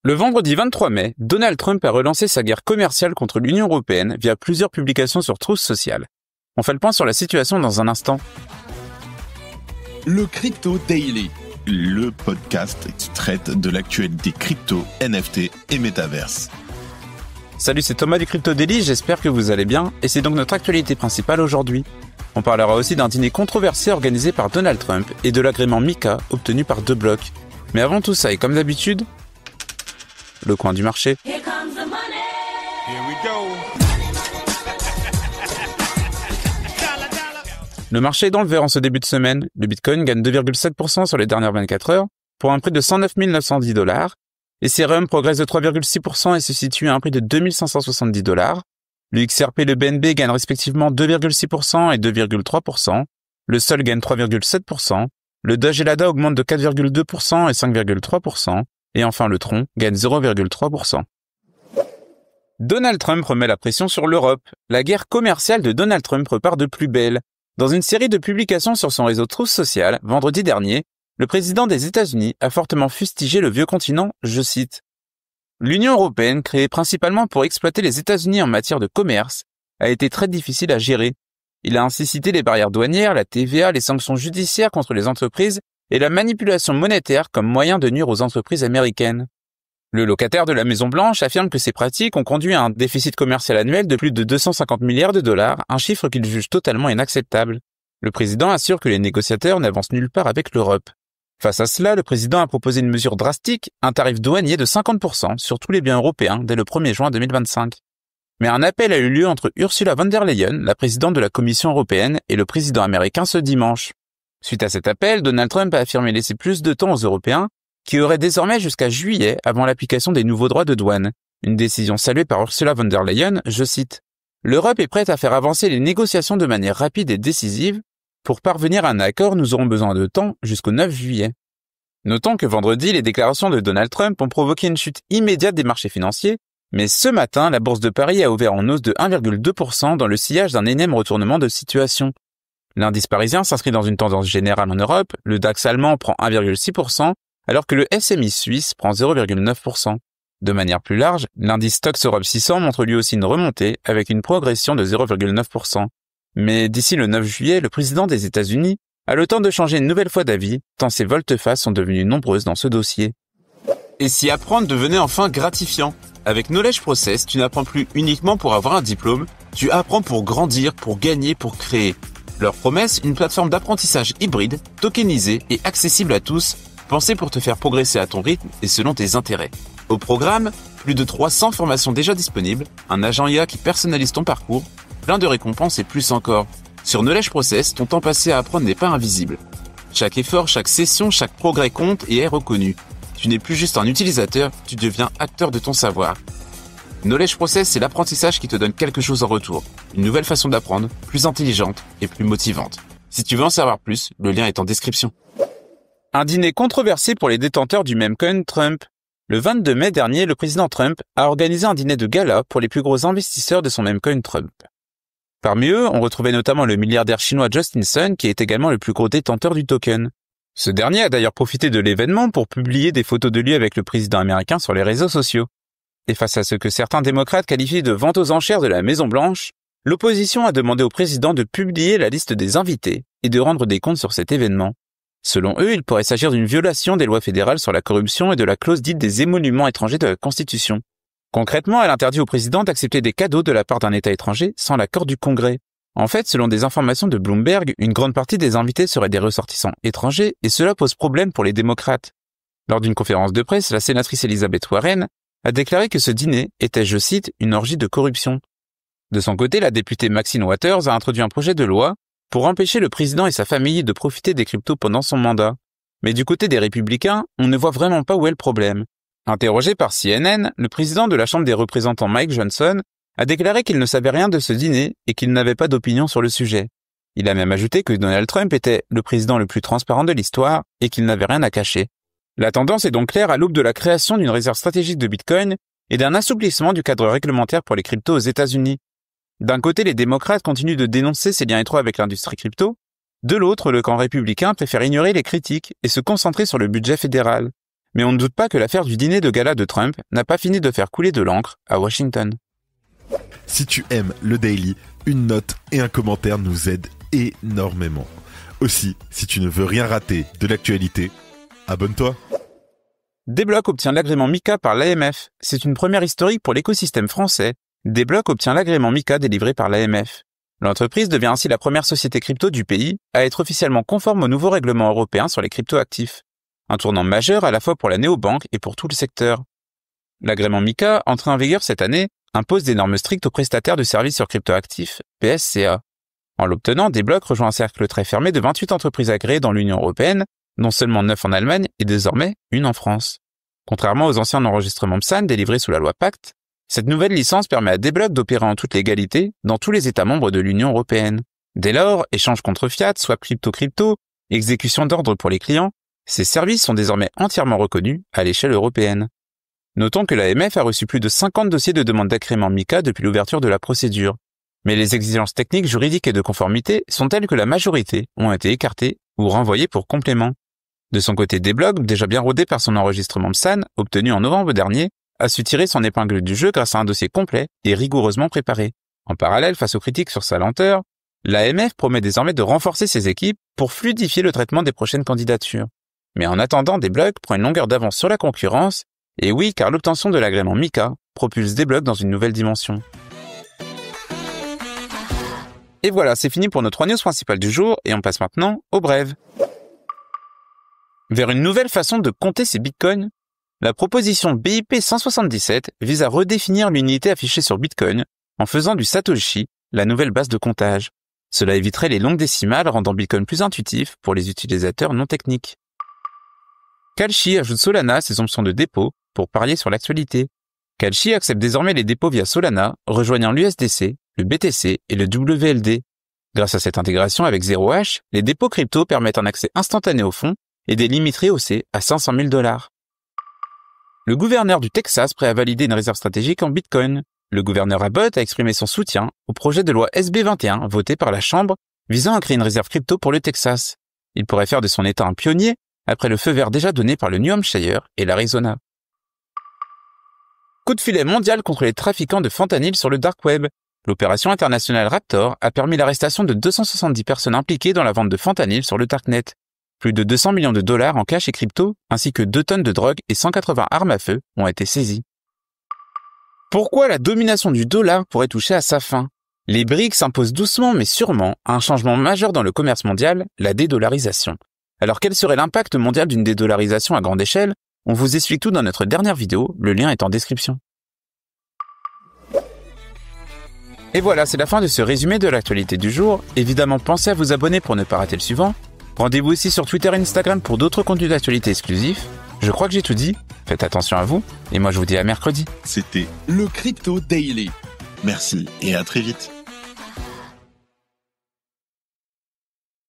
Le vendredi 23 mai, Donald Trump a relancé sa guerre commerciale contre l'Union européenne via plusieurs publications sur Truth Social. On fait le point sur la situation dans un instant. Le Crypto Daily, le podcast qui traite de l'actualité crypto, NFT et métaverse. Salut, c'est Thomas du Crypto Daily, j'espère que vous allez bien, et c'est donc notre actualité principale aujourd'hui. On parlera aussi d'un dîner controversé organisé par Donald Trump et de l'agrément MiCA obtenu par 2 blocs. Mais avant tout ça, et comme d'habitude, le coin du marché. Here comes the money. Here we go. Le marché est dans le vert en ce début de semaine. Le Bitcoin gagne 2,7% sur les dernières 24 heures pour un prix de 109 910 $. Ethereum progresse de 3,6% et se situe à un prix de 2570 $. Le XRP et le BNB gagnent respectivement 2,6% et 2,3%. Le Sol gagne 3,7%. Le Doge et l'ADA augmentent de 4,2% et 5,3%. Et enfin le Tron gagne 0,3%. Donald Trump remet la pression sur l'Europe. La guerre commerciale de Donald Trump repart de plus belle. Dans une série de publications sur son réseau Truth Social, vendredi dernier, le président des États-Unis a fortement fustigé le vieux continent, je cite. L'Union européenne, créée principalement pour exploiter les États-Unis en matière de commerce, a été très difficile à gérer. Il a ainsi cité les barrières douanières, la TVA, les sanctions judiciaires contre les entreprises et la manipulation monétaire comme moyen de nuire aux entreprises américaines. Le locataire de la Maison-Blanche affirme que ces pratiques ont conduit à un déficit commercial annuel de plus de 250 milliards de dollars, un chiffre qu'il juge totalement inacceptable. Le président assure que les négociateurs n'avancent nulle part avec l'Europe. Face à cela, le président a proposé une mesure drastique, un tarif douanier de 50% sur tous les biens européens dès le 1er juin 2025. Mais un appel a eu lieu entre Ursula von der Leyen, la présidente de la Commission européenne, et le président américain ce dimanche. Suite à cet appel, Donald Trump a affirmé laisser plus de temps aux Européens, qui auraient désormais jusqu'à juillet avant l'application des nouveaux droits de douane. Une décision saluée par Ursula von der Leyen, je cite. L'Europe est prête à faire avancer les négociations de manière rapide et décisive. Pour parvenir à un accord, nous aurons besoin de temps jusqu'au 9 juillet. Notons que vendredi, les déclarations de Donald Trump ont provoqué une chute immédiate des marchés financiers, mais ce matin, la bourse de Paris a ouvert en hausse de 1,2% dans le sillage d'un énième retournement de situation. L'indice parisien s'inscrit dans une tendance générale en Europe, le DAX allemand prend 1,6%, alors que le SMI suisse prend 0,9%. De manière plus large, l'indice Stoxx Europe 600 montre lui aussi une remontée avec une progression de 0,9%. Mais d'ici le 9 juillet, le président des États-Unis a le temps de changer une nouvelle fois d'avis, tant ses volte-face sont devenues nombreuses dans ce dossier. Et si apprendre devenait enfin gratifiant? Avec Knowledge Process, tu n'apprends plus uniquement pour avoir un diplôme, tu apprends pour grandir, pour gagner, pour créer. Leur promesse, une plateforme d'apprentissage hybride, tokenisée et accessible à tous, pensée pour te faire progresser à ton rythme et selon tes intérêts. Au programme, plus de 300 formations déjà disponibles, un agent IA qui personnalise ton parcours, plein de récompenses et plus encore. Sur Knowledge Process, ton temps passé à apprendre n'est pas invisible. Chaque effort, chaque session, chaque progrès compte et est reconnu. Tu n'es plus juste un utilisateur, tu deviens acteur de ton savoir. Knowledge Process, c'est l'apprentissage qui te donne quelque chose en retour. Une nouvelle façon d'apprendre, plus intelligente et plus motivante. Si tu veux en savoir plus, le lien est en description. Un dîner controversé pour les détenteurs du meme coin Trump. Le 22 mai dernier, le président Trump a organisé un dîner de gala pour les plus gros investisseurs de son meme coin Trump. Parmi eux, on retrouvait notamment le milliardaire chinois Justin Sun, qui est également le plus gros détenteur du token. Ce dernier a d'ailleurs profité de l'événement pour publier des photos de lui avec le président américain sur les réseaux sociaux. Et face à ce que certains démocrates qualifient de vente aux enchères de la Maison-Blanche, l'opposition a demandé au président de publier la liste des invités et de rendre des comptes sur cet événement. Selon eux, il pourrait s'agir d'une violation des lois fédérales sur la corruption et de la clause dite des émoluments étrangers de la Constitution. Concrètement, elle interdit au président d'accepter des cadeaux de la part d'un État étranger sans l'accord du Congrès. En fait, selon des informations de Bloomberg, une grande partie des invités seraient des ressortissants étrangers et cela pose problème pour les démocrates. Lors d'une conférence de presse, la sénatrice Elizabeth Warren a déclaré que ce dîner était, je cite, une orgie de corruption. De son côté, la députée Maxine Waters a introduit un projet de loi pour empêcher le président et sa famille de profiter des cryptos pendant son mandat. Mais du côté des républicains, on ne voit vraiment pas où est le problème. Interrogé par CNN, le président de la Chambre des représentants Mike Johnson a déclaré qu'il ne savait rien de ce dîner et qu'il n'avait pas d'opinion sur le sujet. Il a même ajouté que Donald Trump était le président le plus transparent de l'histoire et qu'il n'avait rien à cacher. La tendance est donc claire à l'aube de la création d'une réserve stratégique de Bitcoin et d'un assouplissement du cadre réglementaire pour les cryptos aux États-Unis. D'un côté, les démocrates continuent de dénoncer ces liens étroits avec l'industrie crypto. De l'autre, le camp républicain préfère ignorer les critiques et se concentrer sur le budget fédéral. Mais on ne doute pas que l'affaire du dîner de gala de Trump n'a pas fini de faire couler de l'encre à Washington. Si tu aimes le Daily, une note et un commentaire nous aident énormément. Aussi, si tu ne veux rien rater de l'actualité, abonne-toi. Débloq obtient l'agrément MiCA par l'AMF. C'est une première historique pour l'écosystème français. Débloq obtient l'agrément MiCA délivré par l'AMF. L'entreprise devient ainsi la première société crypto du pays à être officiellement conforme au nouveau règlement européen sur les cryptoactifs. Un tournant majeur à la fois pour la néobanque et pour tout le secteur. L'agrément MiCA, entré en vigueur cette année, impose des normes strictes aux prestataires de services sur cryptoactifs, PSCA. En l'obtenant, Débloq rejoint un cercle très fermé de 28 entreprises agréées dans l'Union européenne, dont seulement 9 en Allemagne et désormais une en France. Contrairement aux anciens enregistrements PSAN délivrés sous la loi Pacte, cette nouvelle licence permet à Débloq d'opérer en toute légalité dans tous les États membres de l'Union européenne. Dès lors, échange contre fiat, swap crypto-crypto, exécution d'ordre pour les clients, ces services sont désormais entièrement reconnus à l'échelle européenne. Notons que l'AMF a reçu plus de 50 dossiers de demande d'agrément MiCA depuis l'ouverture de la procédure. Mais les exigences techniques, juridiques et de conformité sont telles que la majorité ont été écartées ou renvoyées pour complément. De son côté, Débloq, déjà bien rodé par son enregistrement PSAN, obtenu en novembre dernier, a su tirer son épingle du jeu grâce à un dossier complet et rigoureusement préparé. En parallèle, face aux critiques sur sa lenteur, l'AMF promet désormais de renforcer ses équipes pour fluidifier le traitement des prochaines candidatures. Mais en attendant, Débloq prend une longueur d'avance sur la concurrence, et oui, car l'obtention de l'agrément MiCA propulse Débloq dans une nouvelle dimension. Et voilà, c'est fini pour nos 3 news principales du jour, et on passe maintenant aux brèves. Vers une nouvelle façon de compter ses bitcoins, la proposition BIP 177 vise à redéfinir l'unité affichée sur Bitcoin en faisant du Satoshi la nouvelle base de comptage. Cela éviterait les longues décimales, rendant Bitcoin plus intuitif pour les utilisateurs non techniques. Kalshi ajoute Solana à ses options de dépôt pour parier sur l'actualité. Kalshi accepte désormais les dépôts via Solana, rejoignant l'USDC, le BTC et le WLD. Grâce à cette intégration avec 0H, les dépôts crypto permettent un accès instantané aux fonds et des limites rehaussées à 500 000 $. Le gouverneur du Texas prêt à valider une réserve stratégique en Bitcoin. Le gouverneur Abbott a exprimé son soutien au projet de loi SB 21 voté par la Chambre visant à créer une réserve crypto pour le Texas. Il pourrait faire de son État un pionnier après le feu vert déjà donné par le New Hampshire et l'Arizona. Coup de filet mondial contre les trafiquants de fentanyl sur le dark web. L'opération internationale Raptor a permis l'arrestation de 270 personnes impliquées dans la vente de fentanyl sur le darknet. Plus de 200 millions de $ en cash et crypto, ainsi que 2 tonnes de drogue et 180 armes à feu ont été saisies. Pourquoi la domination du dollar pourrait toucher à sa fin? Les BRICS s'imposent doucement mais sûrement à un changement majeur dans le commerce mondial, la dédollarisation. Alors quel serait l'impact mondial d'une dédollarisation à grande échelle? On vous explique tout dans notre dernière vidéo, le lien est en description. Et voilà, c'est la fin de ce résumé de l'actualité du jour. Évidemment, pensez à vous abonner pour ne pas rater le suivant. Rendez-vous aussi sur Twitter et Instagram pour d'autres contenus d'actualité exclusifs. Je crois que j'ai tout dit. Faites attention à vous. Et moi, je vous dis à mercredi. C'était le Crypto Daily. Merci et à très vite.